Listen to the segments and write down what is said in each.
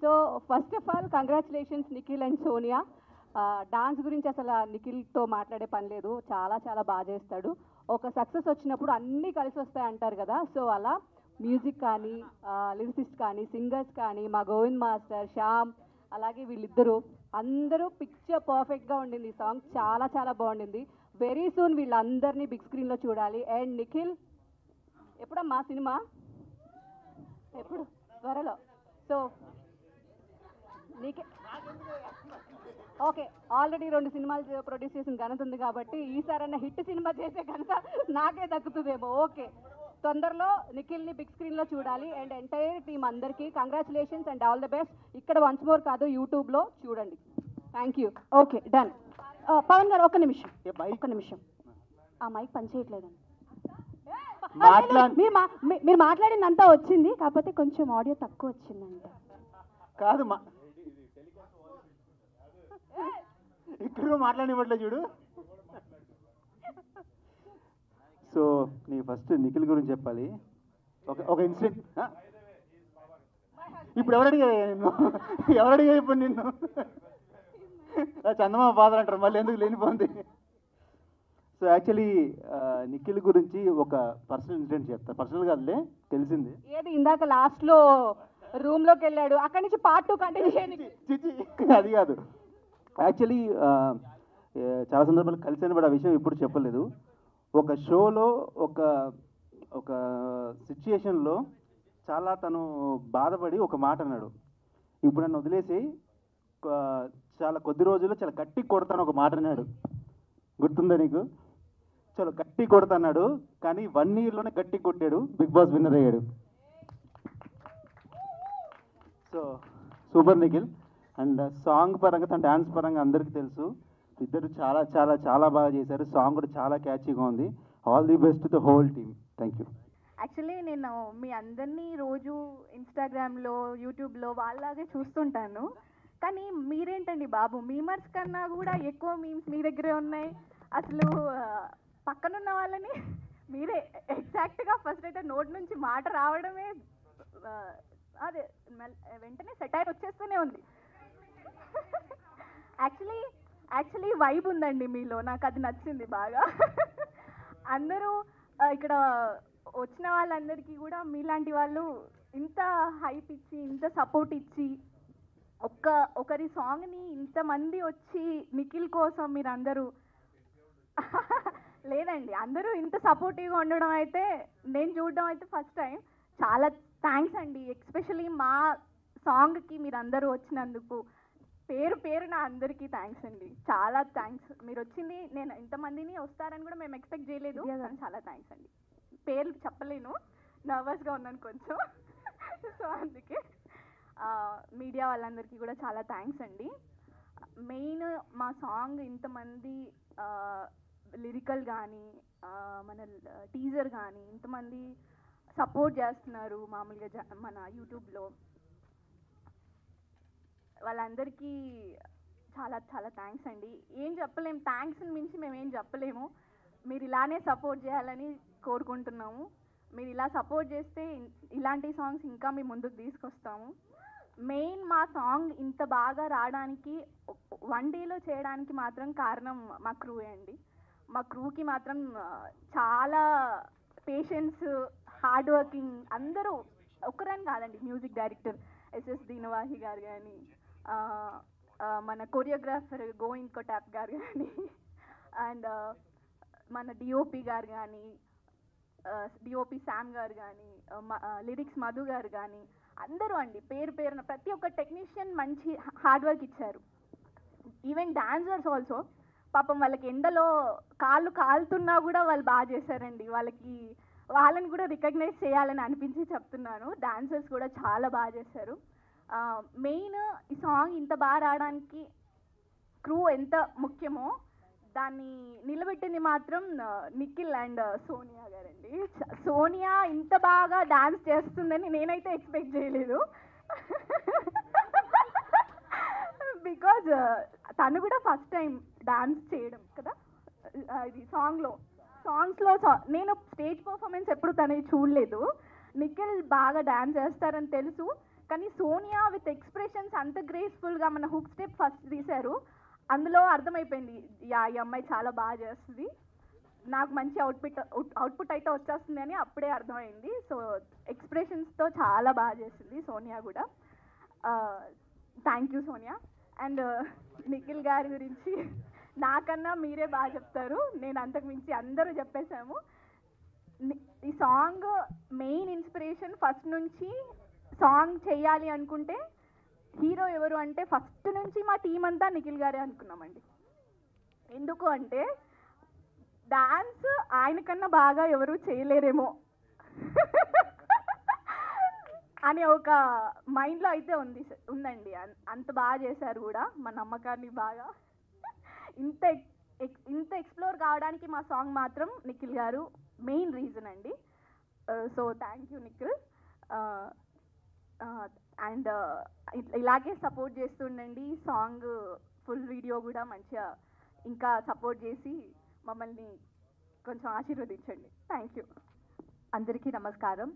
So first of all congratulations Nikhil and Sonia. Dance గురించి అసలు నిఖిల్తో మాట్లాడే పని లేదు, చాలా చాలా బాగా చేస్తాడు. ఒక సక్సెస్ వచ్చినప్పుడు అన్నీ కలిసి వస్తాయి అంటారు కదా, సో అలా మ్యూజిక్ కానీ, లిరిసిస్ట్ కానీ, సింగర్స్ కానీ, మా గోవింద్ మాస్టర్, శ్యామ్, అలాగే వీళ్ళిద్దరూ అందరూ పిక్చర్ పర్ఫెక్ట్గా ఉండింది. ఈ సాంగ్ చాలా చాలా బాగుండింది. వెరీ సూన్ వీళ్ళందరినీ బిగ్ స్క్రీన్లో చూడాలి. అండ్ నిఖిల్ ఎప్పుడమ్మా సినిమా? ఎప్పుడు? త్వరలో. సో నీకే ఓకే, ఆల్రెడీ 2 సినిమాలు ప్రొడ్యూస్ చేసిన ఘనత ఉంది కాబట్టి ఈసారన్నా హిట్ సినిమా చేసే ఘనత నాకే దక్కుతుందేమో. ఓకే, తొందరలో నిఖిల్ని బిగ్ స్క్రీన్లో చూడాలి. అండ్ ఎంటైర్ టీమ్ అందరికీ congratulations and all the best. ఇక్కడ వన్స్ మోర్ కాదు, యూట్యూబ్లో చూడండి. Thank you. Okay, done. Pavan garu ఒక్క నిమిషం, ఒక్క నిమిషం. ఆ మైక్ పనిచేయట్లేదండి. మీరు మాట్లాడిందంతా వచ్చింది, కాకపోతే కొంచెం ఆడియో తక్కువ వచ్చిందంట. కాదు ఇక్కడ మాట్లాడివ్వట్లేదు చూడు. సో నీ ఫస్ట్ నిఖిల్ గురించి చెప్పాలి. ఒక ఇన్సిడెంట్. ఇప్పుడు ఎవరు అడిగా ఇప్పుడు నిన్ను చందమామ ఫాదర్ అంటారు, మళ్ళీ ఎందుకు లేనిపోంది. సో యాక్చువల్లీ నిఖిల్ గురించి ఒక పర్సనల్ ఇన్సిడెంట్ చెప్తా. పర్సనల్ కాదులే, తెలిసింది. ఏది ఇందాక లాస్ట్లో రూమ్లోకి వెళ్ళాడు, అక్కడి నుంచి పార్ట్ 2 కంటిన్యూ చేయండి. అది కాదు, యాక్చువల్లీ చాలా సందర్భాలు కలిసాను, బట్ ఆ విషయం ఇప్పుడు చెప్పలేదు. ఒక షోలో ఒక సిచ్యుయేషన్లో చాలా తను బాధపడి ఒక మాట అన్నాడు. ఇప్పుడు నన్ను వదిలేసి చాలా కొద్ది రోజుల్లో చాలా గట్టి కొడతాను ఒక మాట అన్నాడు. గుర్తుందా నీకు? చాలా గట్టి కొడతాడు, కానీ 1 yearలోనే గట్టి కొట్టాడు, బిగ్ బాస్ విన్నర్ అయ్యాడు. So super Nikhil. And song పరంగా, తన డ్యాన్స్ పరంగా అందరికీ తెలుసు. ఇద్దరు చాలా చాలా చాలా బాగా చేశారు. సాంగ్ కూడా చాలా క్యాచీగా ఉంది. All the best to the whole team. Thank you. Actually నేను మీ అందరినీ రోజు ఇన్స్టాగ్రామ్లో, యూట్యూబ్లో వాళ్ళలాగే చూస్తుంటాను. కానీ మీరేంటండి బాబు, మీమర్స్ కన్నా కూడా ఎక్కువ మీమ్స్ మీ దగ్గరే ఉన్నాయి. అసలు పక్కనున్న వాళ్ళని మీరే ఎగ్జాక్ట్గా ఫస్ట్ అయితే నోట్ నుంచి మాట రావడమే అదే వెంటనే సెటైర్ వచ్చేస్తూనే ఉంది. యాక్చువల్లీ వైబ్ ఉందండి మీలో, నాకు అది నచ్చింది బాగా. అందరూ ఇక్కడ వచ్చిన వాళ్ళందరికీ కూడా మీలాంటి వాళ్ళు ఇంత హైప్ ఇచ్చి, ఇంత సపోర్ట్ ఇచ్చి, ఒకరి సాంగ్ని ఇంతమంది వచ్చి నిఖిల్ కోసం మీరందరూ లేదండి, అందరూ ఇంత సపోర్టివ్గా ఉండడం అయితే నేను చూడడం అయితే ఫస్ట్ టైం. చాలా థ్యాంక్స్ అండి. ఎస్పెషలీ మా సాంగ్కి మీరందరూ వచ్చినందుకు పేరు పేరున అందరికీ థ్యాంక్స్ అండి. చాలా థ్యాంక్స్. మీరు వచ్చింది, నేను ఇంతమందిని వస్తారని కూడా మేము ఎక్స్పెక్ట్ చేయలేదు. చాలా థ్యాంక్స్ అండి. పేర్లు చెప్పలేను, నర్వస్గా ఉన్నాను కొంచెం. సో అందుకే మీడియా వాళ్ళందరికీ కూడా చాలా థ్యాంక్స్ అండి. మెయిన్ మా సాంగ్ ఇంతమంది లిరికల్ కానీ, మన టీజర్ కానీ ఇంతమంది సపోర్ట్ చేస్తున్నారు మామూలుగా మన యూట్యూబ్లో. వాళ్ళందరికీ చాలా చాలా థ్యాంక్స్ అండి. ఏం చెప్పలేము, థ్యాంక్స్ని మించి మేము ఏం చెప్పలేము. మీరు ఇలానే సపోర్ట్ చేయాలని కోరుకుంటున్నాము. మీరు ఇలా సపోర్ట్ చేస్తే ఇలాంటి సాంగ్స్ ఇంకా మీ ముందుకు తీసుకొస్తాము. మెయిన్ మా సాంగ్ ఇంత బాగా రావడానికి 1 dayలో చేయడానికి మాత్రం కారణం మా క్రూయే అండి. మా క్రూకి మాత్రం చాలా పేషెన్స్, హార్డ్ వర్కింగ్, అందరూ ఒక్కరని కాదండి. మ్యూజిక్ డైరెక్టర్ ఎస్ఎస్ దీనవాహి గారు కానీ, మన కొరియోగ్రాఫర్ గోవింద్ కొటాప్ గారు కానీ, అండ్ మన డిఓపి గారు కానీ, డిఓపి శామ్ గారు కానీ, లిరిక్స్ మధు గారు కానీ, అందరూ అండి పేరు పేరున ప్రతి ఒక్క టెక్నీషియన్ మంచి హార్డ్ వర్క్ ఇచ్చారు. ఈవెన్ డాన్సర్స్ ఆల్సో పాపం వాళ్ళకి ఎండలో కాళ్ళు కాలుతున్నా కూడా వాళ్ళు బాగా చేశారండి. వాళ్ళని కూడా రికగ్నైజ్ చేయాలని అనిపించి చెప్తున్నాను. డాన్సర్స్ కూడా చాలా బాగా చేశారు. మెయిన్ ఈ సాంగ్ ఇంత బాగా రావడానికి క్రూ ఎంత ముఖ్యమో దాన్ని నిలబెట్టింది మాత్రం నిఖిల్ అండ్ సోనియా గారండి. సోనియా ఇంత బాగా డాన్స్ చేస్తుందని నేనైతే ఎక్స్పెక్ట్ చేయలేదు. బికాజ్ తను కూడా ఫస్ట్ టైం డాన్స్ చేయడం కదా ఇది సాంగ్స్లో. నేను స్టేజ్ పర్ఫార్మెన్స్ ఎప్పుడు తనని చూడలేదు. నిఖిల్ బాగా డాన్స్ చేస్తారని తెలుసు, కానీ సోనియా విత్ ఎక్స్ప్రెషన్స్ అంత గ్రేస్ఫుల్గా మన హుక్ స్టెప్ ఫస్ట్ తీశారు. అందులో అర్థమైపోయింది ఈ అమ్మాయి చాలా బాగా చేస్తుంది, నాకు మంచి అవుట్పుట్ అయితే వచ్చేస్తుంది అని అప్పుడే అర్థమైంది. సో ఎక్స్ప్రెషన్స్తో చాలా బాగా చేసింది సోనియా కూడా. Thank you Sonia. And Nikhil గారి గురించి నాకన్నా మీరే బాగా చెప్తారు, నేను అంతకు మించి అందరూ చెప్పేశాము. ఈ సాంగ్ మెయిన్ ఇన్స్పిరేషన్ ఫస్ట్ నుంచి సాంగ్ చేయాలి అనుకుంటే హీరో ఎవరు అంటే ఫస్ట్ నుంచి మా టీం అంతా నిఖిల్ గారే అనుకున్నామండి. ఎందుకు అంటే డాన్స్ ఆయనకన్నా బాగా ఎవరు చేయలేరేమో అనే ఒక మైండ్లో అయితే ఉందండి. అంత బాగా చేశారు కూడా, మా నమ్మకాన్ని బాగా ఇంత ఎక్స్ప్లోర్ కావడానికి మా సాంగ్ మాత్రం నిఖిల్ గారు మెయిన్ రీజన్ అండి. So thank you Nikhil. And ఇలాగే సపోర్ట్ చేస్తుండండి. సాంగ్ ఫుల్ వీడియో కూడా మంచిగా ఇంకా సపోర్ట్ చేసి మమ్మల్ని కొంచెం ఆశీర్వదించండి. Thank you. అందరికీ నమస్కారం.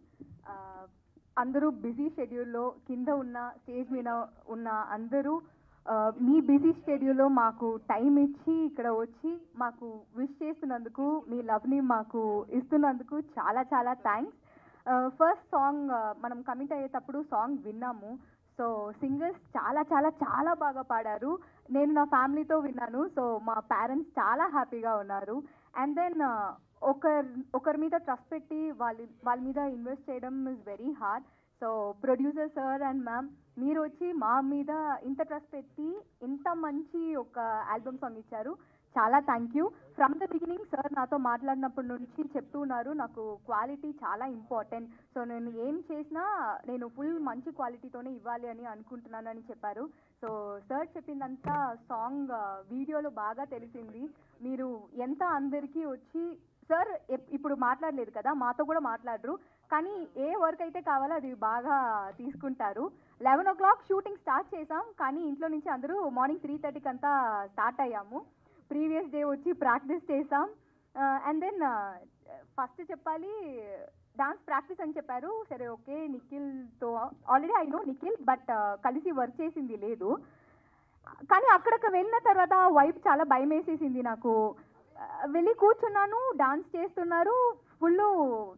అందరూ బిజీ షెడ్యూల్లో కింద ఉన్న స్టేజ్ మీద ఉన్న అందరూ మీ బిజీ షెడ్యూల్లో మాకు టైం ఇచ్చి ఇక్కడ వచ్చి మాకు విష్ చేస్తున్నందుకు, మీ లవ్ని మాకు ఇస్తున్నందుకు చాలా చాలా థ్యాంక్స్. ఫస్ట్ సాంగ్ మనం కమిట్ అయ్యేటప్పుడు సాంగ్ విన్నాము. సో సింగర్స్ చాలా చాలా చాలా బాగా పాడారు. నేను నా ఫ్యామిలీతో విన్నాను. సో మా పేరెంట్స్ చాలా హ్యాపీగా ఉన్నారు. అండ్ దెన్ ఒకరి మీద ట్రస్ట్ పెట్టి వాళ్ళ మీద ఇన్వెస్ట్ చేయడం is very hard. So producer sir and ma'am, మీరు వచ్చి మా మీద ఇంత ట్రస్ట్ పెట్టి ఇంత మంచి ఒక ఆల్బమ్ సాంగ్ ఇచ్చారు. చాలా thank you. From the beginning sir నాతో మాట్లాడినప్పటి నుంచి చెప్తూ ఉన్నారు, నాకు క్వాలిటీ చాలా ఇంపార్టెంట్. సో నేను ఏం చేసినా నేను ఫుల్ మంచి క్వాలిటీతోనే ఇవ్వాలి అని అనుకుంటున్నాను అని చెప్పారు. సో సార్ చెప్పిందంతా సాంగ్ వీడియోలో బాగా తెలిసింది. మీరు ఎంత అందరికీ వచ్చి, సార్ ఇప్పుడు మాట్లాడలేదు కదా, మాతో కూడా మాట్లాడరు, కానీ ఏ వర్క్ అయితే కావాలో అది బాగా తీసుకుంటారు. 11 o'clock షూటింగ్ స్టార్ట్ చేసాం, కానీ ఇంట్లో నుంచి అందరూ మార్నింగ్ 3:30కి అంతా స్టార్ట్ అయ్యాము. ప్రీవియస్ డే వచ్చి ప్రాక్టీస్ చేసాం. అండ్ దెన్ ఫస్ట్ చెప్పాలి, డాన్స్ ప్రాక్టీస్ అని చెప్పారు. సరే ఓకే, నిఖిల్తో already I know Nikhil, but కలిసి వర్క్ చేసింది లేదు. కానీ అక్కడికి వెళ్ళిన తర్వాత వైపు చాలా భయం వేసేసింది నాకు. వెళ్ళి కూర్చున్నాను, డాన్స్ చేస్తున్నారు, ఫుల్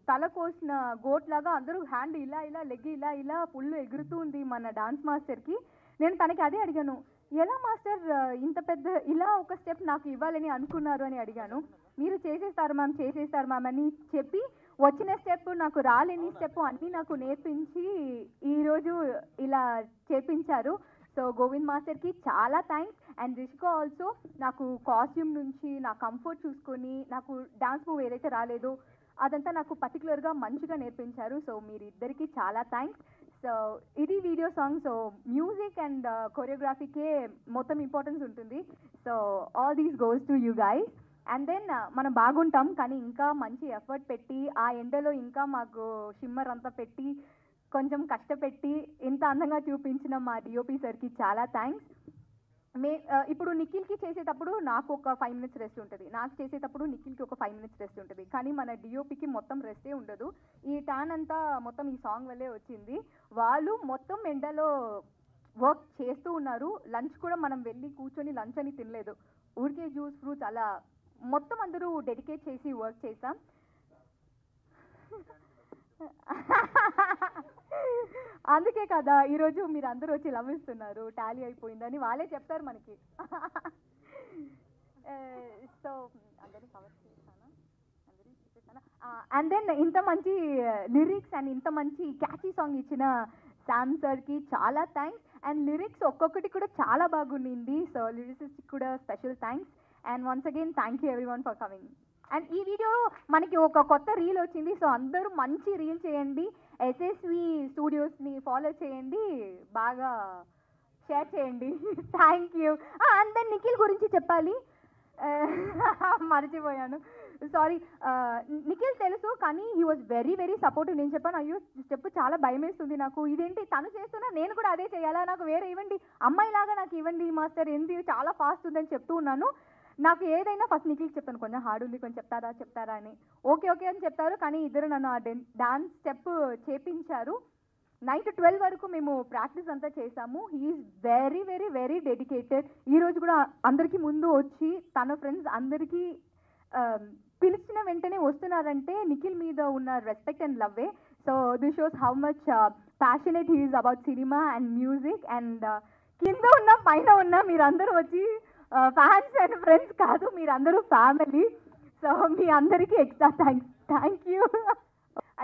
తల కోసిన గోట్ లాగా అందరూ హ్యాండ్ ఇలా ఇలా లెగ్ ఇలా ఇలా ఫుల్ ఎగురుతూ ఉంది మన డాన్స్ మాస్టర్కి. నేను తనకి అదే అడిగాను, ఎలా మాస్టర్ ఇంత పెద్ద ఇలా ఒక స్టెప్ నాకు ఇవ్వాలని అనుకున్నారు అని అడిగాను. మీరు చేసేస్తారు మ్యామ్ అని చెప్పి వచ్చిన స్టెప్, నాకు రాలేని స్టెప్ అన్నీ నాకు నేర్పించి ఈరోజు ఇలా చేపించారు. సో గోవింద్ మాస్టర్కి చాలా థ్యాంక్స్. అండ్ రిషికా ఆల్సో నాకు కాస్ట్యూమ్ నుంచి నా కంఫర్ట్ చూసుకొని నాకు డాన్స్ మూవ్ ఏదైతే రాలేదో అదంతా నాకు పర్టికులర్గా మంచిగా నేర్పించారు. సో మీరిద్దరికీ చాలా థ్యాంక్స్. సో ఇది video song. So music and కొరియోగ్రఫీకే మొత్తం ఇంపార్టెన్స్ ఉంటుంది. So all these goes to you guys. And then మనం బాగుంటాం, కానీ ఇంకా మంచి ఎఫర్ట్ పెట్టి ఆ ఎండలో ఇంకా మాకు షిమ్మర్ అంతా పెట్టి కొంచెం కష్టపెట్టి ఇంత అందంగా చూపించిన మా డిఓపి సార్కి చాలా థ్యాంక్స్. ఇప్పుడు నిఖిల్కి చేసేటప్పుడు నాకు ఒక 5 minutes రెస్ట్ ఉంటుంది, నాకు చేసేటప్పుడు నిఖిల్కి ఒక 5 minutes రెస్ట్ ఉంటుంది, కానీ మన డిఓపికి మొత్తం రెస్టే ఉండదు. ఈ టాన్ అంతా మొత్తం ఈ సాంగ్ వల్లే వచ్చింది. వాళ్ళు మొత్తం ఎండలో వర్క్ చేస్తూ ఉన్నారు. లంచ్ కూడా మనం వెళ్ళి కూర్చొని లంచ్ అని తినలేదు, ఊరికే జ్యూస్ ఫ్రూట్స్ అలా మొత్తం అందరూ డెడికేట్ చేసి వర్క్ చేసాం. అందుకే కదా ఈరోజు మీరు అందరూ వచ్చి లభిస్తున్నారు, టాలీ అయిపోయిందని వాళ్ళే చెప్తారు మనకి. సో అందరినీ కవర్ చేస్తానా, అండ్ దెన్ ఇంత మంచి లిరిక్స్ అండ్ ఇంత మంచి క్యాచీ సాంగ్ ఇచ్చిన శామ్ సార్కి చాలా థ్యాంక్స్. అండ్ లిరిక్స్ ఒక్కొక్కటి కూడా చాలా బాగుండింది. సో లిరిసిస్ట్ కూడా special thanks. And once again thank you everyone for coming. And ఈ వీడియో మనకి ఒక కొత్త రీల్ వచ్చింది. సో అందరూ మంచి రీల్ చేయండి, ఎస్ఎస్వి స్టూడియోస్ని ఫాలో చేయండి, బాగా షేర్ చేయండి. Thank you. And then Nikhil గురించి చెప్పాలి, మర్చిపోయాను, సారీ. నిఖిల్ తెలుసు, కానీ he was very very supportive. నేను చెప్పాను, అయ్యో స్టెప్ చాలా భయం వేస్తుంది నాకు, ఇదేంటి తను చేస్తున్నా నేను కూడా అదే చేయాలా, నాకు వేరే ఇవ్వండి, అమ్మాయిలాగా నాకు ఇవ్వండి మాస్టర్, ఏంటి చాలా ఫాస్ట్ ఉందని చెప్తూ ఉన్నాను. నాకు ఏదైనా ఫస్ట్ నిఖిల్కి చెప్తాను, కొంచెం హార్డ్ ఉంది, కొంచెం చెప్తారా అని. ఓకే ఓకే అని చెప్తారు, కానీ ఇద్దరు నన్ను ఆ డాన్స్ స్టెప్ చేపించారు. 9 to 12 వరకు మేము ప్రాక్టీస్ అంతా చేసాము. He's very very very dedicated. ఈరోజు కూడా అందరికీ ముందు వచ్చి తన ఫ్రెండ్స్ అందరికీ పిలిచిన వెంటనే వస్తున్నారంటే నిఖిల్ మీద ఉన్న రెస్పెక్ట్ అండ్ లవ్వే. So this shows how much passionate he is about cinema and music. And కింద ఉన్న పైన ఉన్న మీరందరూ వచ్చి ఫ్యాన్స్ అండ్ ఫ్రెండ్స్ కాదు, మీరందరూ ఫ్యామిలీ. సో మీ అందరికీ extra thank you.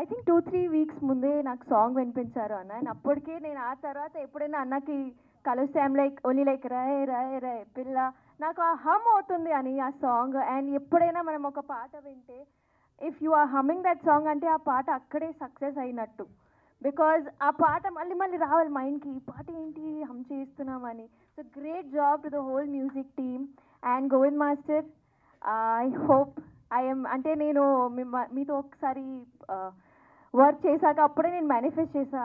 I think 2-3 weeks ముందే నాకు సాంగ్ వినిపించారు అన్న. అండ్ అప్పటికే నేను ఆ తర్వాత ఎప్పుడైనా అన్నకి కలిస్తే ఐమ్ లైక్ ఓన్లీ లైక్ రాయ్ రాయ్ రాయ్ పిల్ల, నాకు ఆ హమ్ అవుతుంది అని ఆ సాంగ్. అండ్ ఎప్పుడైనా మనం ఒక పాట వింటే if you are humming that song అంటే ఆ పాట అక్కడే సక్సెస్ అయినట్టు. బికాజ్ ఆ పాట మళ్ళీ మళ్ళీ రావాలి మైండ్కి, ఈ పాట ఏంటి హమ్ చేస్తున్నామని. So great job to the whole music team. And Govind master, I hope అంటే నేను మీతో ఒకసారి వర్క్ చేశాక అప్పుడే నేను మేనిఫెస్ట్ చేశా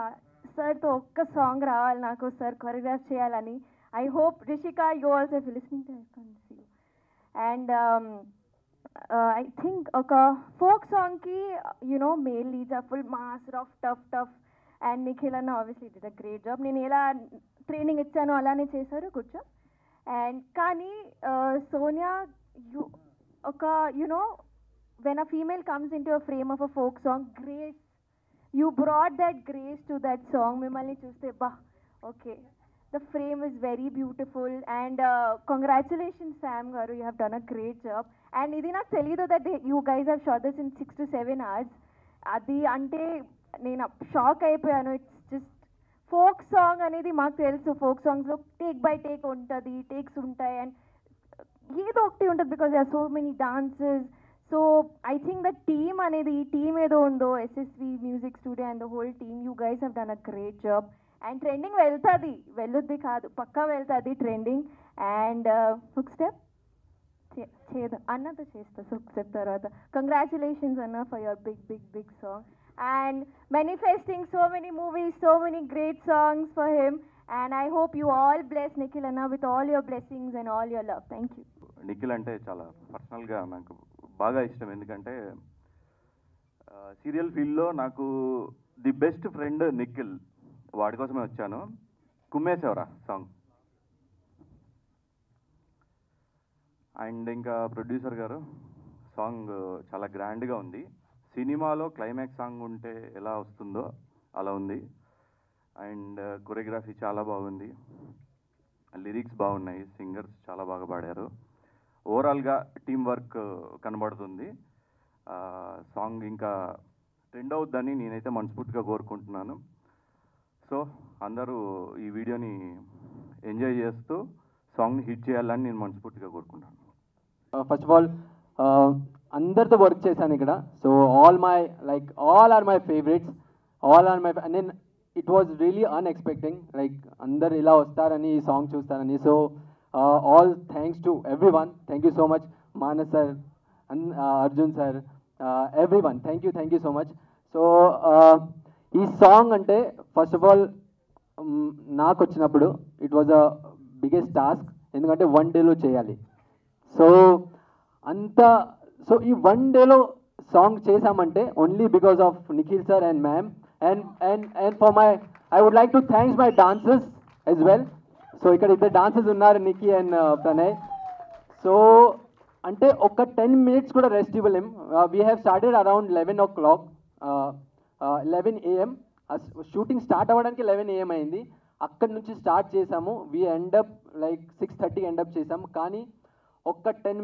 సార్తో ఒక్క సాంగ్ రావాలి నాకు, సార్ కొరియోగ్రాఫ్ చేయాలని. I hope Rishika you also if listening to. And I think ఒక ఫోక్ సాంగ్కి you know male leads are full mass rough tough and Nikhil అన్న obviously did a great job. నేను ఎలా ట్రైనింగ్ ఇచ్చానో అలానే చేశారు కూర్చో. అండ్ కానీ సోనియా యూ ఒక you know when a female comes into a frame of a folk song, grace, you brought that grace to that song. Mimmalni chuste bah, okay, the frame is very beautiful. And congratulations Sam garu, you have done a great job. And idi nak telido that you guys have shot this in 6 to 7 hours. Adi ante nenu shock అయిపోయాను. It's just folk song అనేది మాకు తెలుసు, folk songs లో take bye take ఉంటుంది, takes ఉంటాయి and ఏదో ఒకటి ఉంటుంది because there are so many dances. So I think the team అనేది ఈ టీమ్ ఏదో ఉందో SSV music studio and the whole team, you guys have done a great job. And trending వెళ్తుంది, వెళ్ళొద్ది కాదు, పక్కా వెళ్తుంది ట్రెండింగ్. అండ్ హుక్ స్టెప్ చేద్దాం అన్నతో చేస్తా హుక్ స్టెప్ తర్వాత. కంగ్రాచులేషన్స్ అన్న for your big big big song and manifesting so many movies, so many great songs for him. And I hope you all bless Nikhil Anna with all your blessings and all your love. Thank you. Nikhil అంటే చాలా పర్సనల్గా నాకు బాగా ఇష్టం. ఎందుకంటే serial ఫీల్డ్లో నాకు the best friend Nikhil, వాడి కోసమే వచ్చాను. కుమ్మేసేవరా సాంగ్. అండ్ ఇంకా ప్రొడ్యూసర్ గారు సాంగ్ చాలా గ్రాండ్గా ఉంది. సినిమాలో క్లైమాక్స్ సాంగ్ ఉంటే ఎలా వస్తుందో అలా ఉంది. అండ్ కొరియోగ్రఫీ చాలా బాగుంది, లిరిక్స్ బాగున్నాయి, సింగర్స్ చాలా బాగా పాడారు. ఓవరాల్గా టీం వర్క్ కనబడుతుంది. సాంగ్ ఇంకా ట్రెండ్ అవుద్దని నేనైతే మనస్ఫూర్తిగా కోరుకుంటున్నాను. సో అందరూ ఈ వీడియోని ఎంజాయ్ చేస్తూ సాంగ్ని హిట్ చేయాలని నేను మనస్ఫూర్తిగా కోరుకుంటాను. ఫస్ట్ ఆఫ్ ఆల్ అందరితో వర్క్ చేశాను ఇక్కడ. So all are my favourites, all are my. నేను it was really unexpecting, like అందరు ఇలా వస్తారని, ఈ సాంగ్ చూస్తారని. So all thanks to everyone. Thank you so much, Manas sir, Arjun sir, everyone. Thank you so much. So ee song ante first of all naaku vachinappudu it was a biggest task, endukante one day lo cheyali. So anta ee one day lo song chesamante only because of Nikhil sir and ma'am. And for my, I would like to thanks my dancers as well. So ఇక్కడ ఇద్దరు dancers ఉన్నారు, Nikhi and Pranay. So అంటే ఒక 10 minutes కూడా rest ఇవ్వలేం. We have started around 11 o'clock, 11 AM. Shooting start అవ్వడానికి 11 AM అయింది. అక్కడి నుంచి స్టార్ట్ చేసాము. వీ ఎండప్ లైక్ 6:30 ఎండప్ చేసాము. కానీ ఒక్క 10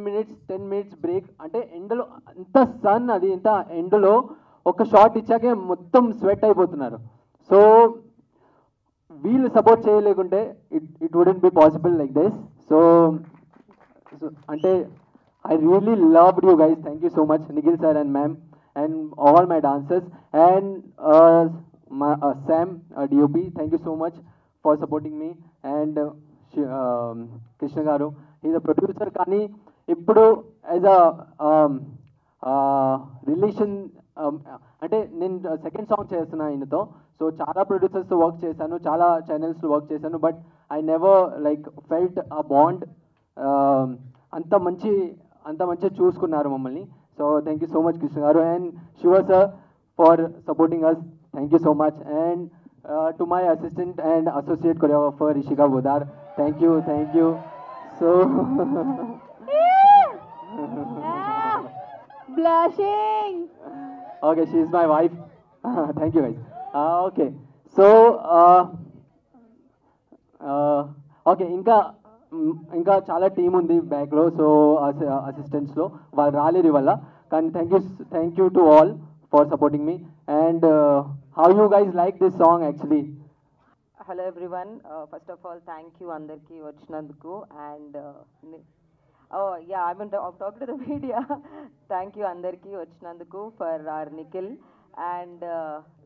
minutes బ్రేక్. అంటే ఎండలో అంత సన్, అది ఇంత ఎండలో ఒక షాట్ ఇచ్చాకే మొత్తం స్వెట్ అయిపోతున్నారు. సో వీళ్ళు సపోర్ట్ చేయలేకుంటే it wouldn't be possible like this. So అంటే I really loved you guys. Thank you so much Nikhil sir and ma'am and all my dancers and Sam DOP. Thank you so much for supporting me. And Krishna garu is a producer, కానీ ఇప్పుడు as a relation అంటే నేను second song చేస్తున్నా ఆయనతో. So చాలా ప్రొడ్యూసర్స్తో work చేశాను, చాలా ఛానల్స్లో వర్క్ చేశాను, but I never like felt a bond. అంత మంచిగా చూసుకున్నారు మమ్మల్ని. So thank you so much Krishna garu and Shiva sir for supporting us. Thank you so much. And to my assistant and associate choreographer Ishika Bodar. Thank you, thank you. So Blushing. okay, she is my wife. Thank you guys. Okay, so okay ఇంకా చాలా team ఉంది బ్యాక్లో, so అసిస్టెంట్స్లో వాళ్ళు రాలేరు వల్ల, కానీ thank you to all for supporting me. And how you guys like this song actually? Hello everyone, first of all thank you అందరికీ వచ్చినందుకు. And I mean talk to the media. Thank you అందరికీ వచ్చినందుకు for are Nikhil. And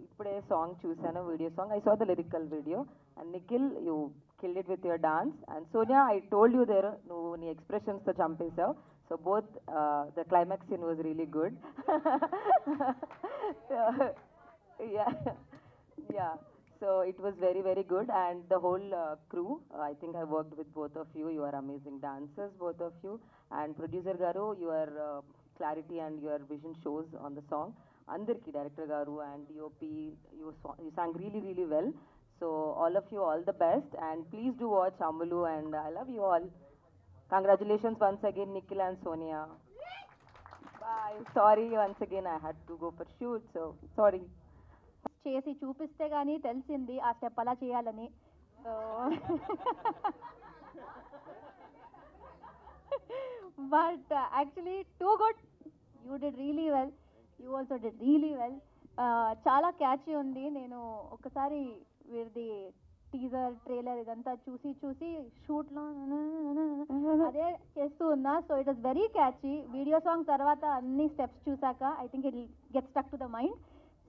ఇప్పుడే song చూశాను, video song. I saw the lyrical video. And Nikhil, you killed it with your dance. And Sonia, I told you there, నువ్వు నీ ఎక్స్ప్రెషన్స్తో చంపేశావు. So both the climax scene was really good. Yeah, so it was very, very good. And the whole crew, I think I worked with both of you. You are amazing dancers, both of you. And producer garu, your clarity and your vision shows on the song. Andarki, director garu and DOP, you sang really, really well. So all of you, all the best, and please do watch Amulu, and I love you all. Congratulations once again, Nikhil and Sonia. Bye. Sorry, once again I had to go for shoot, so sorry. చేసి చూపిస్తే కానీ తెలిసింది ఆ step అలా చేయాలని. But actually too good. You did really well. You also did really well. చాలా catchy ఉంది. నేను ఒకసారి వీరిది టీజర్ ట్రైలర్ ఇదంతా చూసి షూట్లో అదే చేస్తూ ఉన్నా. So it was very catchy. Video song తర్వాత అన్ని స్టెప్స్ చూసాక I think it get stuck to the mind.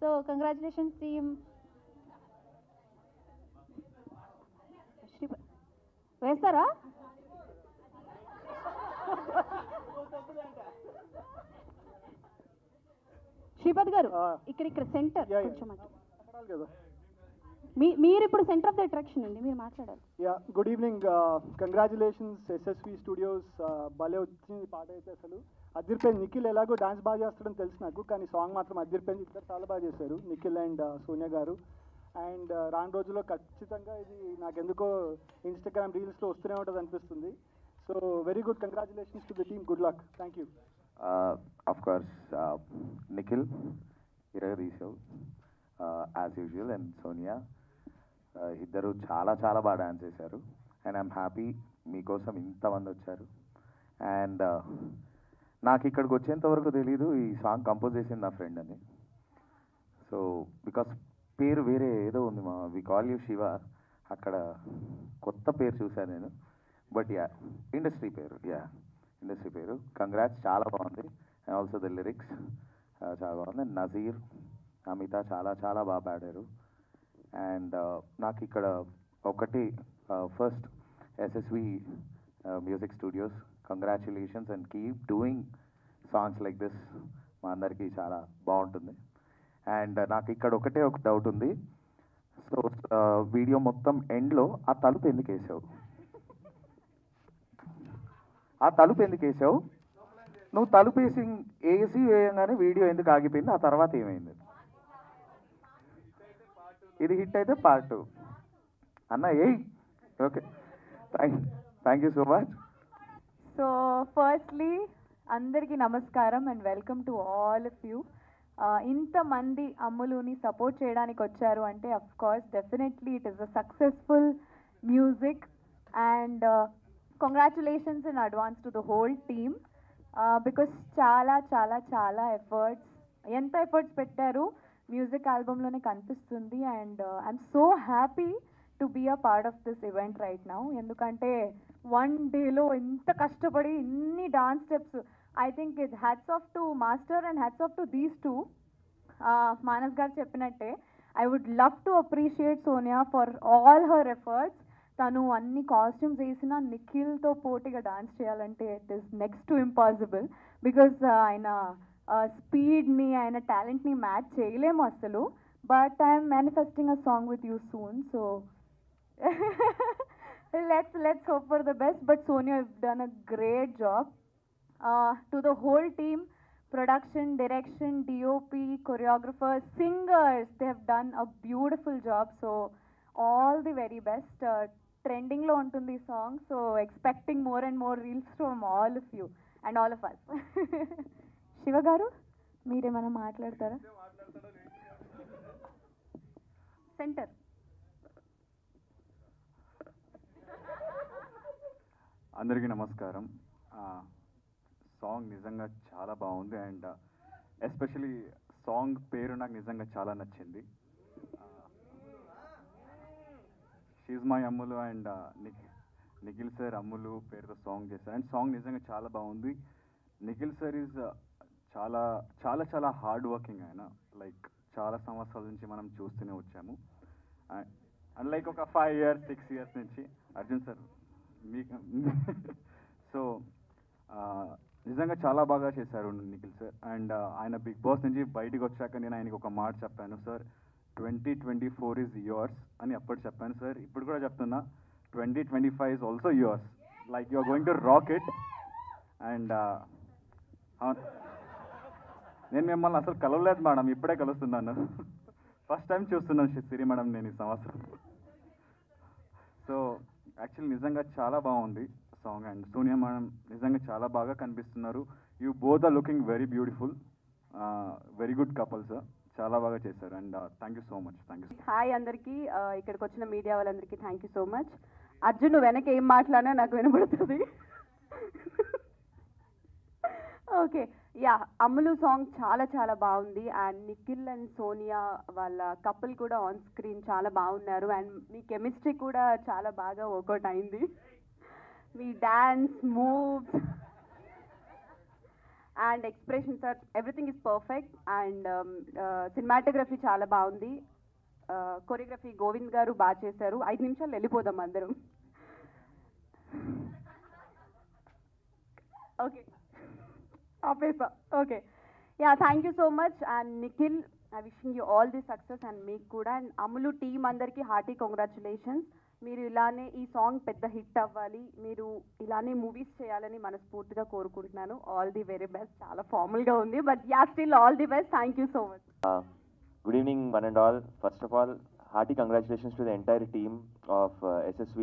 So congratulations team. వేస్తారా? శ్రీపద్ గారు ఇక్కడ సెంటర్ కొంచెం మీరు ఇప్పుడు సెంటర్ ఆఫ్ ద అట్రాక్షన్ అండి, మీరు మాట్లాడాలి. Yeah, good evening. Congratulations SSV studios. భలే వచ్చింది పాట అయితే, అసలు అదిరిపోయింది. నిఖిల్ ఎలాగో డాన్స్ బాగా చేస్తాడని తెలుసు నాకు, కానీ సాంగ్ మాత్రం అదిరిపోయింది. ఇద్దరు చాలా బాగా చేశారు, నిఖిల్ అండ్ సోనియా గారు. అండ్ రాను రోజుల్లో ఖచ్చితంగా ఇది నాకెందుకో ఇన్స్టాగ్రామ్ రీల్స్లో వస్తూనే ఉంటుంది అనిపిస్తుంది. So very good, congratulations to the team, good luck, thank you. Of course Nikhil ఇరగ తీసావు యాజ్ యూజువల్, అండ్ సోనియా ఇద్దరు చాలా చాలా బాగా డాన్స్ చేశారు. అండ్ ఐఎమ్ హ్యాపీ మీకోసం ఇంతమంది వచ్చారు. అండ్ నాకు ఇక్కడికి వచ్చేంత వరకు తెలీదు ఈ సాంగ్ కంపోజ్ చేసింది నా ఫ్రెండ్ అని. సో బికాస్ పేరు వేరే ఏదో ఉంది, మా వి కాల్ యూ శివ, అక్కడ కొత్త పేరు చూశాను నేను. బట్ యా, ఇండస్ట్రీ పేరు. కంగ్రాట్స్, చాలా బాగుంది. అండ్ ఆల్సో ద లిరిక్స్ చాలా బాగుంది. అండ్ నజీర్, అమిత చాలా చాలా బాగా పాడారు. అండ్ నాకు ఇక్కడ ఒకటి first SSV music studios, congratulations and keep doing songs like this. మా అందరికీ చాలా బాగుంటుంది. అండ్ నాకు ఇక్కడ ఒకటే ఒక డౌట్ ఉంది. సో వీడియో మొత్తం ఎండ్లో ఆ తలుపు ఎందుకు వేసావు? నువ్వు తలుపు వేయంగానే వీడియో ఎందుకు ఆగిపోయింది? ఆ తర్వాత ఏమైంది? ఇది హిట్ అయితే పార్ట్ 2 అన్న okay, thank you so much. So firstly అందరికీ నమస్కారం and welcome to all of you. ఇంతమంది అమ్ములుని సపోర్ట్ చేయడానికి వచ్చారు అంటే of course definitely it is a successful music. And congratulations in advance to the whole team because చాలా చాలా చాలా ఎంత ఎఫర్ట్స్ పెట్టారు మ్యూజిక్ ఆల్బమ్లోనే కనిపిస్తుంది. And I'm so happy to be a part of this event right now. ఎందుకంటే 1 డేలో ఇంత కష్టపడి ఇన్ని dance steps, I think it hats off to master and hats off to these two. Manas garu చెప్పినట్టే I would love to appreciate Sonia for all her efforts. తను అన్ని costumes వేసిన నిఖిల్తో పోటీగా డాన్స్ చేయాలంటే it is next to impossible. Because ఆయన స్పీడ్ని ఆయన టాలెంట్ని మ్యాచ్ చేయలేము అసలు. But I'm manifesting a song with you soon. So let's hope for the best. But Sonia, you've done a great job. To the whole team, production, direction, DOP, choreographers, singers, they have done a beautiful job. So all the very best. Trending lo untundi song, so expecting more and more reels from all of you and all of us. Shiva garu, మీరేమైనా మాట్లాడతారా? Centre. అందరికీ నమస్కారం. Song నిజంగా చాలా బాగుంది and especially song పేరు నాకు నిజంగా చాలా నచ్చింది. She's my Ammulu and Nikhil sir Ammulu పేరుతో సాంగ్ చేశారు అండ్ సాంగ్ నిజంగా చాలా బాగుంది. నిఖిల్ సార్ ఈజ్ చాలా చాలా చాలా హార్డ్ వర్కింగ్. ఆయన లైక్ చాలా సంవత్సరాల నుంచి మనం చూస్తూనే వచ్చాము అండ్ లైక్ ఒక 5 years 6 years నుంచి. అర్జున్ సార్ మీకు సో నిజంగా చాలా బాగా చేశారు నిఖిల్ సార్. అండ్ ఆయన బిగ్ బాస్ నుంచి బయటకు వచ్చాక నేను ఆయనకి ఒక మాట చెప్పాను, సార్ 2024 ఈజ్ యువర్స్ అని అప్పుడు చెప్పాను సార్. ఇప్పుడు కూడా చెప్తున్నా, 2025 is also yours. Like you are going to rock it. And నేను మిమ్మల్ని అసలు కలవలేదు మేడం, ఇప్పుడే కలుస్తున్నాను. ఫస్ట్ టైం చూస్తున్నాను సిరి మేడం నేను ఈ సంవత్సరం. సో యాక్చువల్లీ నిజంగా చాలా బాగుంది సాంగ్ అండ్ సోనియా మేడం నిజంగా చాలా బాగా కనిపిస్తున్నారు. You both are looking very beautiful, very good couple sir. చాలా బాగా చేశారు and thank you so much. Thank you. Hi అందరికీ, ఇక్కడికి వచ్చిన మీడియా వాళ్ళందరికీ thank you so much. Arjun నువ్వు వెనక ఏం మాట్లాడినా నాకు వినపడుతుంది. ఓకే, యా, అమ్ములు సాంగ్ చాలా చాలా బాగుంది అండ్ నిఖిల్ అండ్ సోనియా వాళ్ళ కపుల్ కూడా ఆన్ స్క్రీన్ చాలా బాగున్నారు అండ్ మీ కెమిస్ట్రీ కూడా చాలా బాగా వర్కౌట్ అయింది. మీ dance moves and expressions are everything is perfect and cinematography చాలా బాగుంది. కొరియోగ్రఫీ గోవింద్ గారు బాగా చేశారు. 5 నిమిషాలు వెళ్ళిపోదాం అందరం. ఓకే, ఆపేసా. Okay, yeah, thank you so much and Nikhil, I wishing you all the success and మీకు కూడా. అండ్ అమ్ములు టీమ్ అందరికీ హార్టీ కంగ్రాచులేషన్స్. మీరు ఇలానే ఈ సాంగ్ పెద్ద హిట్ అవ్వాలి, మీరు ఇలానే మూవీస్ చేయాలని మనస్ఫూర్తిగా కోరుకుంటున్నాను. All the very best. చాలా ఫార్మల్గా ఉంది but yeah, still all the best. Thank you so much. Good evening, one and all. First of all, hearty congratulations to the entire team of SSV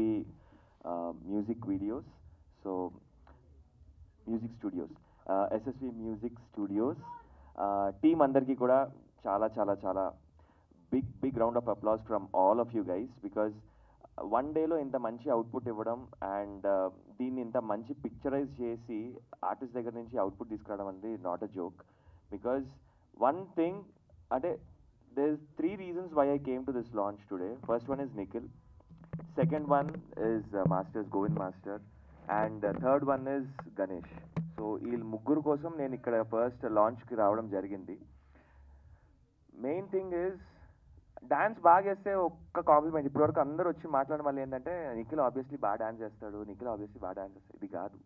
Music Videos. So, Music Studios. SSV Music Studios. Team andarki kuda chala chala chala big round of applause from all of you guys, because one day lo inta manchi output ఇవ్వడం and దీన్ని ఇంత మంచి picturise చేసి artist దగ్గర నుంచి output తీసుకురావడం అనేది not a joke. Because one thing, అంటే there's 3 reasons why I came to this launch today. First one is Nikhil, second one is Masters Govind Master, and third one is Ganesh. So ఈ ముగ్గురు కోసం నేను ఇక్కడ first లాంచ్కి రావడం జరిగింది. Main thing is dance బాగా చేస్తే ఒక్క కాంప్లిమెంట్. ఇప్పటివరకు అందరూ వచ్చి మాట్లాడడం వల్ల ఏంటంటే నిఖిల్ ఆబ్వియస్లీ బాగా డాన్స్ చేస్తాడు, నిఖిల్ ఆబ్వియస్లీ బాగా డాన్స్ చేస్తాడు. ఇది కాదు,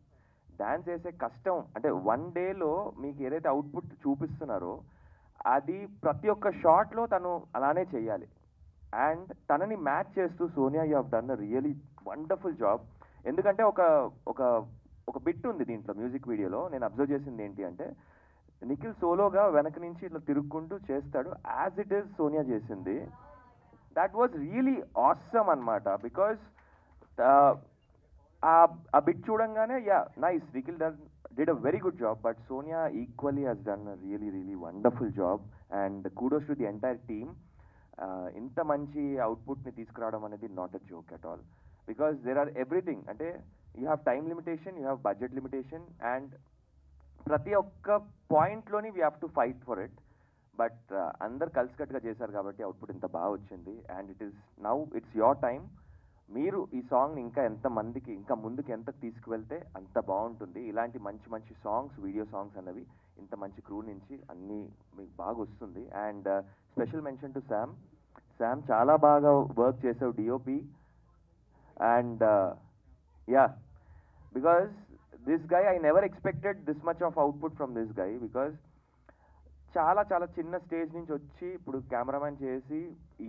డాన్స్ చేసే కష్టం. అంటే 1 డేలో మీకు ఏదైతే అవుట్పుట్ చూపిస్తున్నారో అది ప్రతి ఒక్క షాట్లో తను అలానే చేయాలి. అండ్ తనని మ్యాచ్ చేస్తూ Sonia, you have done a really wonderful job. ఎందుకంటే ఒక ఒక ఒక బిట్ ఉంది దీంట్లో మ్యూజిక్ వీడియోలో. నేను అబ్జర్వ్ చేసింది ఏంటి అంటే నిఖిల్ సోలోగా వెనక నుంచి ఇట్లా తిరుక్కుంటూ చేస్తాడు, యాజ్ ఇట్ ఈస్ సోనియా చేసింది. దట్ వాజ్ రియలీ ఆసమ్ అనమాట. బికాజ్ ఆ బిట్ చూడంగానే yeah nice, Nikhil did a very good job, but Sonia equally has done a really wonderful job, and kudos to the entire team. Inta manchi output ni తీసుకురావడం అనేది not a joke at all, because there are everything. అంటే you have time limitation, you have budget limitation, and ప్రతి ఒక్క పాయింట్లోని we have to fight for it. But అందరు కలిసికట్టుగా చేశారు కాబట్టి output ఇంత బాగా వచ్చింది. And it is now it's your time. మీరు ఈ సాంగ్ని ఇంకా ఎంతమందికి ఇంకా ముందుకు ఎంత తీసుకువెళ్తే అంత బాగుంటుంది. ఇలాంటి మంచి సాంగ్స్, వీడియో సాంగ్స్ అన్నవి ఇంత మంచి క్రూ నుంచి అన్నీ మీకు బాగా వస్తుంది. And special mention to Sam చాలా బాగా వర్క్ చేసావు DOP. And yeah, because this guy I never expected this much of output from this guy. Because చాలా చిన్న స్టేజ్ నుంచి వచ్చి ఇప్పుడు కెమెరామెన్ చేసి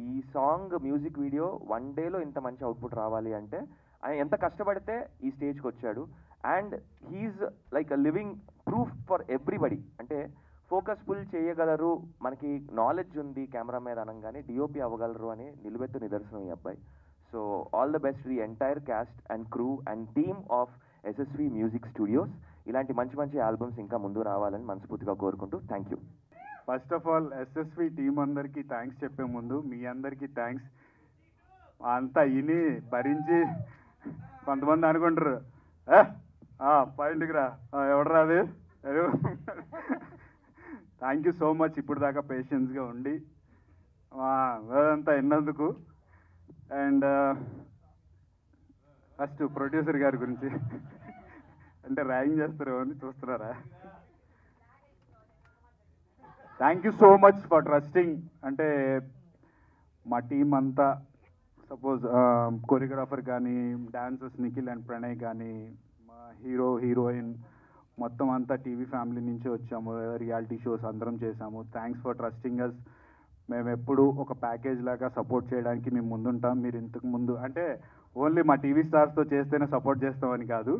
ఈ సాంగ్ మ్యూజిక్ వీడియో 1 డేలో ఇంత మంచి అవుట్పుట్ రావాలి అంటే ఆయన ఎంత కష్టపడితే ఈ స్టేజ్కి వచ్చాడు. And he's like a living proof for everybody. అంటే ఫోకస్ ఫుల్ చేయగలరు, మనకి నాలెడ్జ్ ఉంది కెమెరా మీద అనగానే డిఓపి అవ్వగలరు అని నిలువెత్తు నిదర్శనం ఈ అబ్బాయి. So all the best the entire caste and crew and team of SSV music studios. ఇలాంటి మంచి మంచి ఆల్బమ్స్ ఇంకా ముందు రావాలని మనస్ఫూర్తిగా కోరుకుంటూ thank you. First of all SSV team అందరికీ థ్యాంక్స్ చెప్పే ముందు మీ అందరికీ థ్యాంక్స్. అంతా ఇని భరించి కొంతమంది అనుకుంటారు పాయింట్కి రా ఎవడరా అది. థ్యాంక్ యూ సో మచ్ ఇప్పుడు దాకా పేషెన్స్గా ఉండి అదంతా విన్నందుకు. అండ్ ఫస్ట్ ప్రొడ్యూసర్ గారి గురించి అంటే ర్యాగింగ్ చేస్తారు అని చూస్తున్నారా? Thank you so much for trusting. అంటే మా టీం అంతా సపోజ్ కొరియోగ్రాఫర్ కానీ, డాన్సర్స్ నిఖిల్ అండ్ ప్రణయ్ కానీ, మా హీరో హీరోయిన్ మొత్తం అంతా టీవీ ఫ్యామిలీ నుంచి వచ్చాము, రియాలిటీ షోస్ అందరం చేశాము. Thanks for trusting us. మేము ఎప్పుడు ఒక ప్యాకేజ్ లాగా సపోర్ట్ చేయడానికి మేము ముందుంటాం. మీరు ఇంతకు ముందు అంటే ఓన్లీ మా టీవీ స్టార్స్తో చేస్తేనే సపోర్ట్ చేస్తామని కాదు,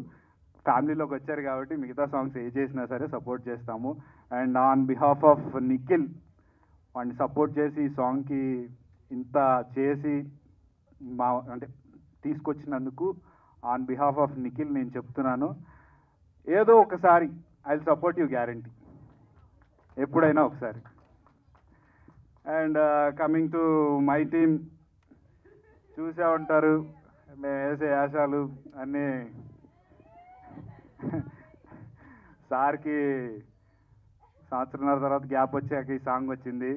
ఫ్యామిలీలోకి వచ్చారు కాబట్టి మిగతా సాంగ్స్ ఏ చేసినా సరే సపోర్ట్ చేస్తాము. And on behalf of Nikhil వాడిని సపోర్ట్ చేసి ఈ సాంగ్కి ఇంత చేసి మా అంటే తీసుకొచ్చినందుకు ఆన్ బిహాఫ్ ఆఫ్ నిఖిల్ నేను చెప్తున్నాను, ఏదో ఒకసారి I will support you guarantee, ఎప్పుడైనా ఒకసారి. And coming to my team, చూసే ఉంటారు మేము వేసే యాశాలు అన్నీ. సార్కి సంవత్సరంన్నర తర్వాత గ్యాప్ వచ్చాక ఈ సాంగ్ వచ్చింది.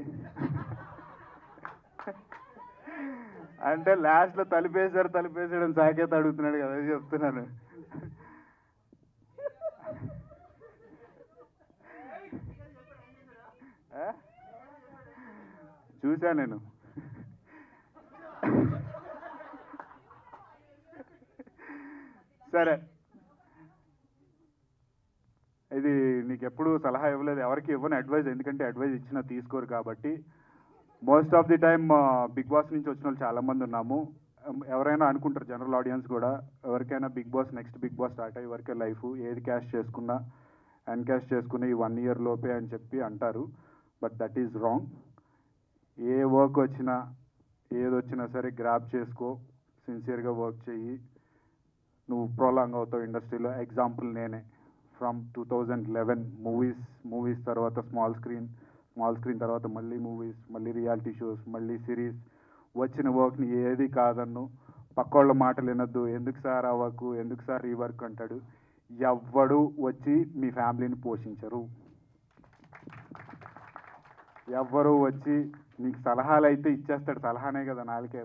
అంటే లాస్ట్లో తలిపేసాడని సాకేత అడుగుతున్నాడు కదా, చెప్తున్నాను. చూసా నేను. సరే, ఇది నీకు ఎప్పుడు సలహా ఇవ్వలేదు, ఎవరికి ఇవ్వని అడ్వైజ్, ఎందుకంటే అడ్వైజ్ ఇచ్చినా తీసుకోరు కాబట్టి. Most of the time Bigg Boss నుంచి వచ్చిన వాళ్ళు చాలామంది ఉన్నాము. ఎవరైనా అనుకుంటారు, జనరల్ ఆడియన్స్ కూడా, ఎవరికైనా Bigg Boss next Bigg Boss start అయ్యే వరకే లైఫ్, ఏది క్యాష్ చేసుకున్నా అన్క్యాష్ చేసుకుని ఈ 1 year లోపే అని చెప్పి అంటారు. But that is wrong. A work వచ్చినా ఏదొచ్చినా సరే గ్రాప్ చేసుకో, సిన్సియర్గా వర్క్ చెయ్యి, నువ్వు ప్రోలాంగ్ అవుతావు ఇండస్ట్రీలో. ఎగ్జాంపుల్ నేనే. ఫ్రమ్ 2011 మూవీస్ తర్వాత స్మాల్ స్క్రీన్ తర్వాత మళ్ళీ మూవీస్, మళ్ళీ రియాలిటీ షోస్, మళ్ళీ సిరీస్. వచ్చిన వర్క్ని ఏది కాదన్ను, పక్కోళ్ళ మాటలు వినొద్దు, ఎందుకు సార్ ఆ వర్క్, ఎందుకు సార్ ఈ వర్క్ అంటాడు. ఎవ్వడు వచ్చి మీ ఫ్యామిలీని పోషించరు. ఎవ్వరు వచ్చి నీకు సలహాలు అయితే ఇచ్చేస్తాడు, సలహానే కదా, నాలుకే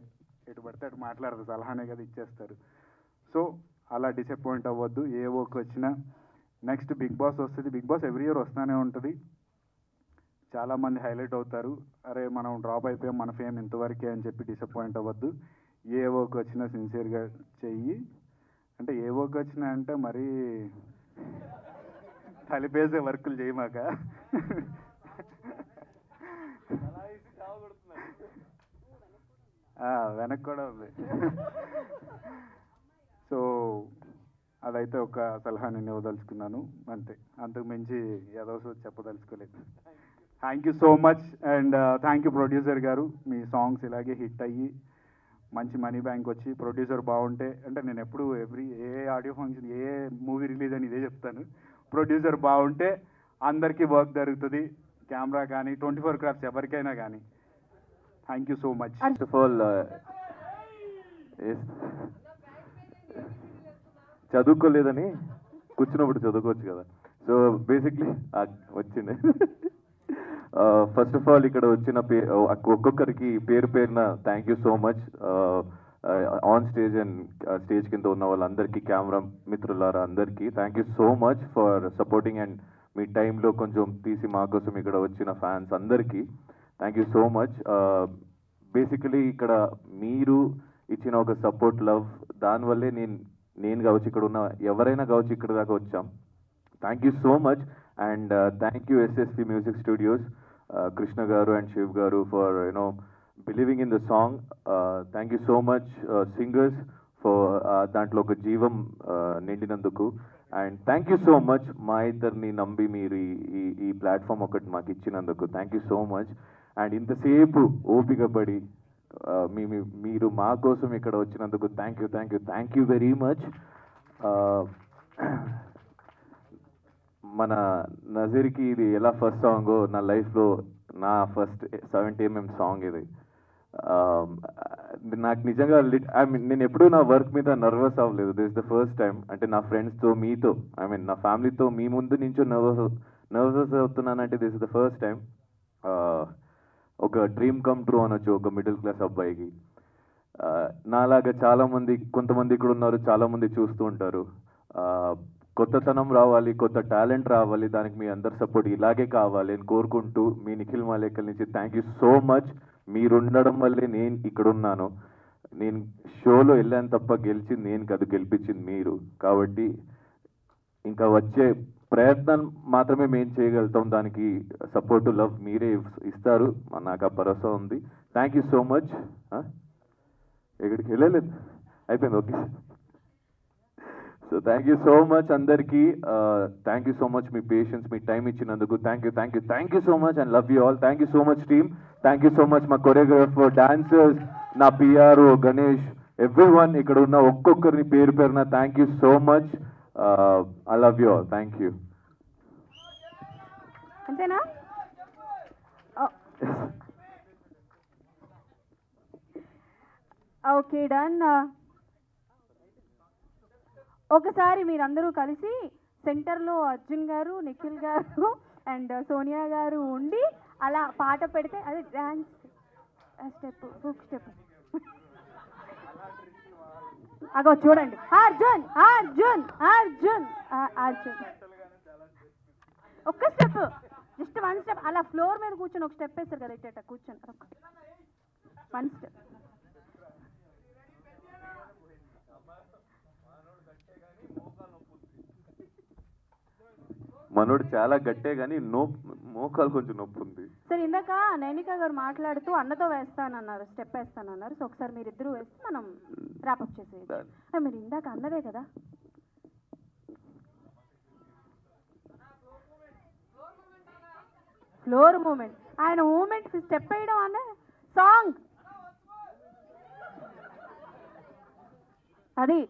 ఎటు పడితే అటు మాట్లాడదు, సలహానే కదా ఇచ్చేస్తారు. సో అలా డిసప్పాయింట్ అవ్వద్దు. ఏ వర్క్ వచ్చినా. నెక్స్ట్ బిగ్ బాస్ వస్తుంది. బిగ్ బాస్ ఎవ్రీ ఇయర్ వస్తూనే ఉంటుంది. చాలామంది హైలైట్ అవుతారు, అరే మనం డ్రాప్ అయిపోయాం, మన ఫేమ్ ఇంతవరకే అని చెప్పి డిసప్పాయింట్ అవ్వద్దు. ఏ వర్క్ వచ్చినా సిన్సియర్గా చెయ్యి. అంటే ఏ వర్క్ వచ్చినా అంటే మరీ కలిపేసే వర్కులు చేయమాక. వెనక్కి కూడా ఉంది. సో అదైతే ఒక సలహా నేను ఇవ్వదలుచుకున్నాను అంతే, అంతకు మించి ఏదో చెప్పదలుచుకోలేదు. Thank you so much. And thank you producer garu. మీ సాంగ్స్ ఇలాగే హిట్ అయ్యి మంచి మనీ బ్యాంక్ వచ్చి, ప్రొడ్యూసర్ బాగుంటే, అంటే నేను ఎప్పుడు ఏ ఆడియో ఫంక్షన్ ఏ మూవీ రిలీజ్ అని ఇదే చెప్తాను, ప్రొడ్యూసర్ బాగుంటే అందరికీ వర్క్ జరుగుతుంది, కెమెరా కానీ 24 crafts ఎవరికైనా కానీ. Thank you so much. First of all చదువుకోలేదని కూర్చున్నప్పుడు చదువుకోవచ్చు కదా. సో బేసిక్లీ వచ్చింది. ఫస్ట్ ఆఫ్ ఆల్ ఇక్కడ వచ్చిన ఒక్కొక్కరికి పేరు పేరున thank you so much. On stage and stage కింద ఉన్న వాళ్ళందరికీ, కెమెరా మిత్రులారా అందరికీ thank you so much for supporting. And మీ టైంలో కొంచెం తీసి మా కోసం ఇక్కడ వచ్చిన ఫ్యాన్స్ అందరికీ thank you so much. Basically ఇక్కడ మీరు ఇచ్చిన ఒక సపోర్ట్, లవ్, దానివల్లే నేను కావచ్చు, ఇక్కడ ఉన్న ఎవరైనా కావచ్చు ఇక్కడ దాకా వచ్చాం. Thank you so much. And thank you SSV music studios, Krishna garu and Shiv garu for believing in the song. Thank you so much singers for దాంట్లో ఒక జీవం నిండినందుకు. And thank you so much మా ఇద్దరిని నమ్మి మీరు ఈ ప్లాట్ఫామ్ ఒకటి మాకు ఇచ్చినందుకు thank you so much. And ఇంతసేపు ఓపిక పడి మీరు మా కోసం ఇక్కడ వచ్చినందుకు థ్యాంక్ యూ వెరీ మచ్. మన నజీర్కి ఇది ఎలా ఫస్ట్ సాంగ్ నా లైఫ్లో నా ఫస్ట్ 70mm సాంగ్ ఇది. నాకు నిజంగా నేను ఎప్పుడూ నా వర్క్ మీద నర్వస్ అవ్వలేదు. This the first time. అంటే నా ఫ్రెండ్స్తో మీతో నా ఫ్యామిలీతో మీ ముందు నుంచో నర్వస్ అవుతున్నానంటే this is the first time. ఒక డ్రీమ్ కమ్ ట్రూ అనొచ్చు ఒక మిడిల్ క్లాస్ అబ్బాయికి. నాలాగా చాలామంది కొంతమంది ఇక్కడ ఉన్నారు, చాలామంది చూస్తూ ఉంటారు. కొత్తతనం రావాలి, కొత్త టాలెంట్ రావాలి, దానికి మీ అందరి సపోర్ట్ ఇలాగే కావాలి అని కోరుకుంటూ మీ నిఖిల్ మాలేకల్ నుంచి థ్యాంక్ యూ సో మచ్. మీరు ఉండడం వల్లే నేను ఇక్కడ ఉన్నాను. నేను షోలో వెళ్ళాను తప్ప గెలిచింది నేను కాదు, గెలిపించింది మీరు. కాబట్టి ఇంకా వచ్చే ప్రయత్నం మాత్రమే మేము చేయగలుగుతాం. దానికి సపోర్టు లవ్ మీరే ఇస్తారు, నాకు ఆ భరోసా ఉంది. Thank you so much. ఎక్కడికి వెళ్ళలేదు, అయిపోయింది, okay. So thank you so much అందరికీ. థ్యాంక్ యూ సో మచ్ మీ పేషెన్స్, మీ టైం ఇచ్చినందుకు thank you so much and love you all. Thank you so much team. Thank you so much మా choreographer, dancers, నా PRO Ganesh, everyone ఇక్కడ ఉన్న ఒక్కొక్కరిని పేరు పేరున thank you so much. I love you all. Thank you. అంతేనా? Okay done. ఒకసారి మీరందరూ కలిసి సెంటర్లో అర్జున్ గారు, నిఖిల్ గారు అండ్ సోనియా గారు ఉండి అలా పాట పెడితే అది డాన్స్ స్టెప్, బుక్ స్టెప్. అగో చూడండి, అర్జున్ అర్జున్ అర్జున్ అర్జున్ ఒక్క స్టెప్, జస్ట్ 1 స్టెప్. అలా ఫ్లోర్ మీద కూర్చొని ఒక స్టెప్ వేస్తారు కదా, ఇట్ట కూర్చొని 1 స్టెప్. మనోడు చాలా గట్టే కానీ మోకాలు కొంచెం నొప్పి ఉంది. సరే, ఇందాక నైనికా గారు మాట్లాడుతూ అన్నతో వేస్తానన్నారు, స్టెప్ వేస్తానన్నారు. సో ఒకసారి మీరిద్దరూ వేస్తే మనం ర్యాపప్ చేసేది. మీరు ఇందాక అన్నదే కదా. ఫ్లోర్ మూమెంట్, ఆయన మూమెంట్ స్టెప్ వేయడం అన్న సాంగ్ అది